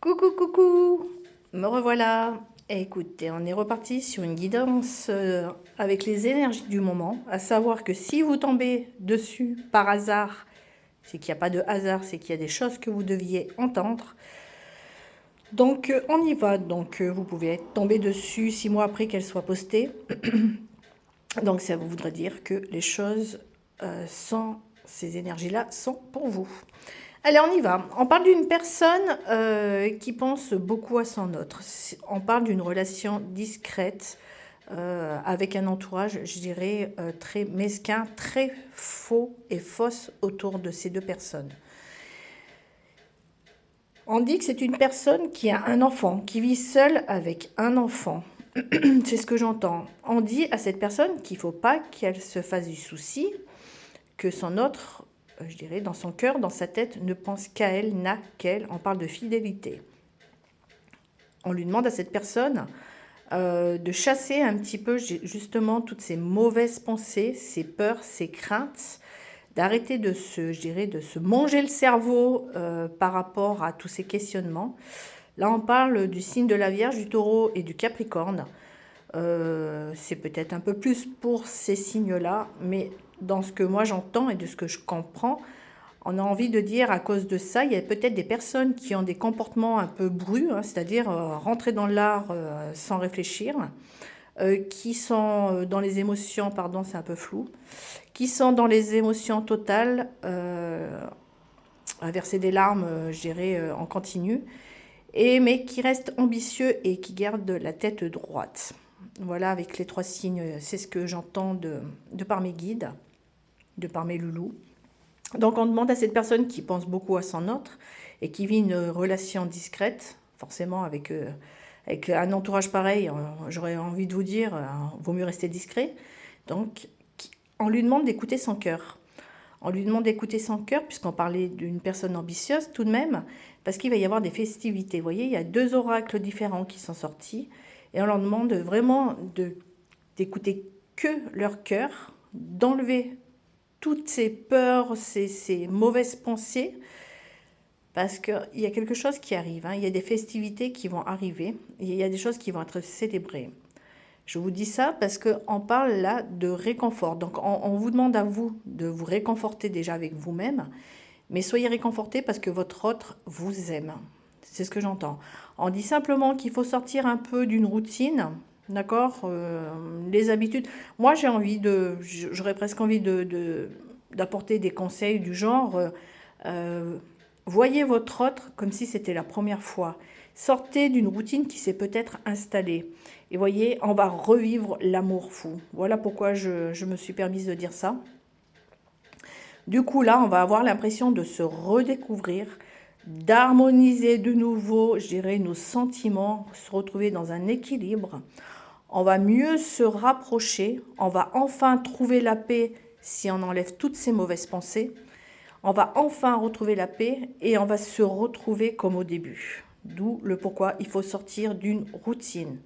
Coucou, coucou, me revoilà. Écoutez, on est reparti sur une guidance avec les énergies du moment, à savoir que si vous tombez dessus par hasard, c'est qu'il n'y a pas de hasard, c'est qu'il y a des choses que vous deviez entendre. Donc on y va, donc vous pouvez tomber dessus 6 mois après qu'elle soit postée. Donc ça vous voudrait dire que les choses sont, ces énergies-là sont pour vous. Allez, on y va. On parle d'une personne qui pense beaucoup à son autre. On parle d'une relation discrète avec un entourage, je dirais, très mesquin, très faux et fausse autour de ces deux personnes. On dit que c'est une personne qui a un enfant, qui vit seule avec un enfant. C'est ce que j'entends. On dit à cette personne qu'il ne faut pas qu'elle se fasse du souci, que son autre, je dirais, dans son cœur, dans sa tête, ne pense qu'à elle, n'a qu'elle. On parle de fidélité. On lui demande à cette personne de chasser un petit peu justement toutes ces mauvaises pensées, ces peurs, ces craintes, d'arrêter de se, je dirais, de se manger le cerveau par rapport à tous ces questionnements. Là, on parle du signe de la Vierge, du Taureau et du Capricorne. C'est peut-être un peu plus pour ces signes-là, mais dans ce que moi j'entends et de ce que je comprends, on a envie de dire à cause de ça, il y a peut-être des personnes qui ont des comportements un peu brus, hein, c'est-à-dire rentrer dans l'art sans réfléchir, qui sont dans les émotions, pardon, c'est un peu flou, qui sont dans les émotions totales, à verser des larmes, je dirais, en continu, mais qui restent ambitieux et qui gardent la tête droite. Voilà, avec les 3 signes, c'est ce que j'entends de par mes guides, de par mes loulous. Donc on demande à cette personne qui pense beaucoup à son autre et qui vit une relation discrète, forcément avec un entourage pareil, j'aurais envie de vous dire, vaut mieux rester discret. Donc on lui demande d'écouter son cœur. On lui demande d'écouter son cœur, puisqu'on parlait d'une personne ambitieuse tout de même, parce qu'il va y avoir des festivités. Vous voyez, il y a 2 oracles différents qui sont sortis, et on leur demande vraiment d'écouter que leur cœur, d'enlever toutes ces peurs, ces mauvaises pensées, parce qu'il y a quelque chose qui arrive. Il y a des festivités qui vont arriver, et il y a des choses qui vont être célébrées. Je vous dis ça parce qu'on parle là de réconfort. Donc on vous demande à vous de vous réconforter déjà avec vous-même, mais soyez réconfortés parce que votre autre vous aime. C'est ce que j'entends. On dit simplement qu'il faut sortir un peu d'une routine, d'accord, les habitudes. Moi j'aurais presque envie d'apporter des conseils du genre, voyez votre autre comme si c'était la première fois. Sortez d'une routine qui s'est peut-être installée. Et voyez, on va revivre l'amour fou. Voilà pourquoi je me suis permise de dire ça. Du coup, là, on va avoir l'impression de se redécouvrir, d'harmoniser de nouveau, je dirais, nos sentiments, se retrouver dans un équilibre. On va mieux se rapprocher. On va enfin trouver la paix si on enlève toutes ces mauvaises pensées. On va enfin retrouver la paix et on va se retrouver comme au début. D'où le pourquoi il faut sortir d'une routine.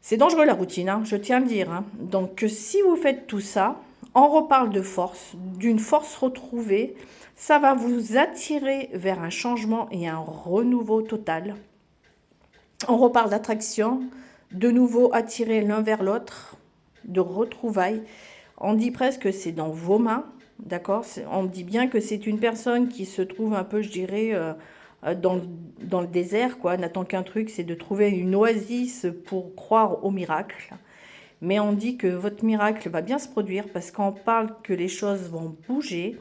C'est dangereux la routine, hein, je tiens à le dire. Hein. Donc si vous faites tout ça, on reparle de force, d'une force retrouvée. Ça va vous attirer vers un changement et un renouveau total. On reparle d'attraction, de nouveau attirer l'un vers l'autre, de retrouvailles. On dit presque que c'est dans vos mains, d'accord? On dit bien que c'est une personne qui se trouve un peu, je dirais, dans le désert, quoi, n'attend qu'un truc, c'est de trouver une oasis pour croire au miracle. Mais on dit que votre miracle va bien se produire parce qu'on parle que les choses vont bouger.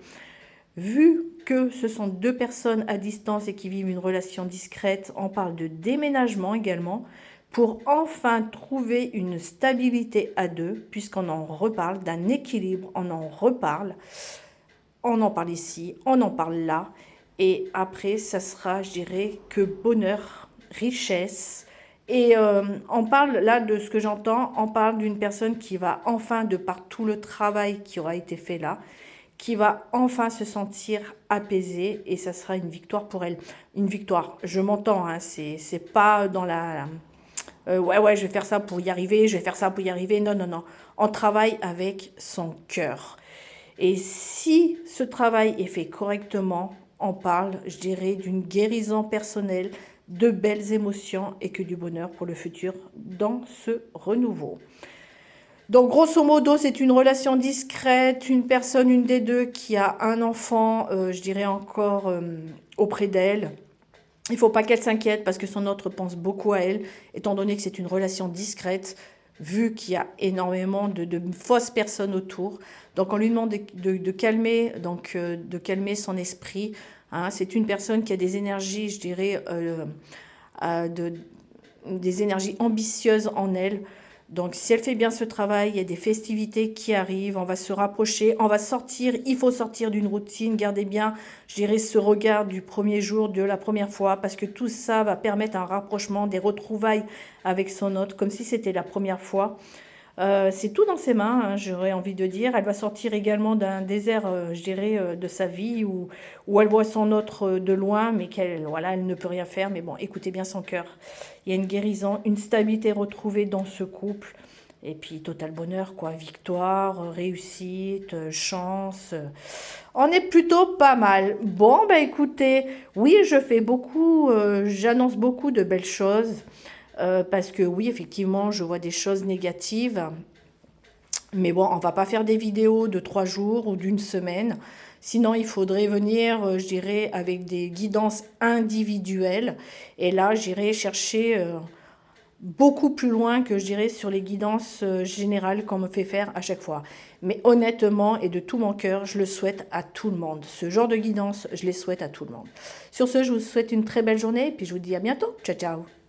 Vu que ce sont 2 personnes à distance et qui vivent une relation discrète, on parle de déménagement également pour enfin trouver une stabilité à 2, puisqu'on en reparle d'un équilibre, on en reparle. On en parle ici, on en parle là. Et après, ça sera, je dirais, que bonheur, richesse. Et on parle là de ce que j'entends, on parle d'une personne qui va enfin, de par tout le travail qui aura été fait là, qui va enfin se sentir apaisée et ça sera une victoire pour elle. Une victoire, je m'entends, hein, c'est pas dans ouais, je vais faire ça pour y arriver, je vais faire ça pour y arriver. Non, non, non. On travaille avec son cœur. Et si ce travail est fait correctement, on parle, je dirais, d'une guérison personnelle, de belles émotions et que du bonheur pour le futur dans ce renouveau. Donc, grosso modo, c'est une relation discrète, une personne, une des deux, qui a un enfant, je dirais encore, auprès d'elle. Il ne faut pas qu'elle s'inquiète parce que son autre pense beaucoup à elle, étant donné que c'est une relation discrète, vu qu'il y a énormément de fausses personnes autour. Donc, on lui demande de calmer, de calmer son esprit. Hein. C'est une personne qui a des énergies, je dirais, des énergies ambitieuses en elle. Donc, si elle fait bien ce travail, il y a des festivités qui arrivent, on va se rapprocher, on va sortir, il faut sortir d'une routine. Gardez bien, je dirais, ce regard du premier jour, de la première fois, parce que tout ça va permettre un rapprochement, des retrouvailles avec son hôte, comme si c'était la première fois. C'est tout dans ses mains, hein, j'aurais envie de dire. Elle va sortir également d'un désert, je dirais, de sa vie, où elle voit son autre de loin, mais qu'elle voilà, elle ne peut rien faire. Mais bon, écoutez bien son cœur. Il y a une guérison, une stabilité retrouvée dans ce couple. Et puis, total bonheur, quoi. Victoire, réussite, chance. On est plutôt pas mal. Bon, ben écoutez, oui, j'annonce beaucoup de belles choses. Parce que oui, effectivement, je vois des choses négatives. Mais bon, on va pas faire des vidéos de 3 jours ou d'une semaine. Sinon, il faudrait venir, je dirais, avec des guidances individuelles. Et là, j'irai chercher beaucoup plus loin que je dirais sur les guidances générales qu'on me fait faire à chaque fois. Mais honnêtement et de tout mon cœur, je le souhaite à tout le monde. Ce genre de guidance, je les souhaite à tout le monde. Sur ce, je vous souhaite une très belle journée et puis je vous dis à bientôt. Ciao, ciao.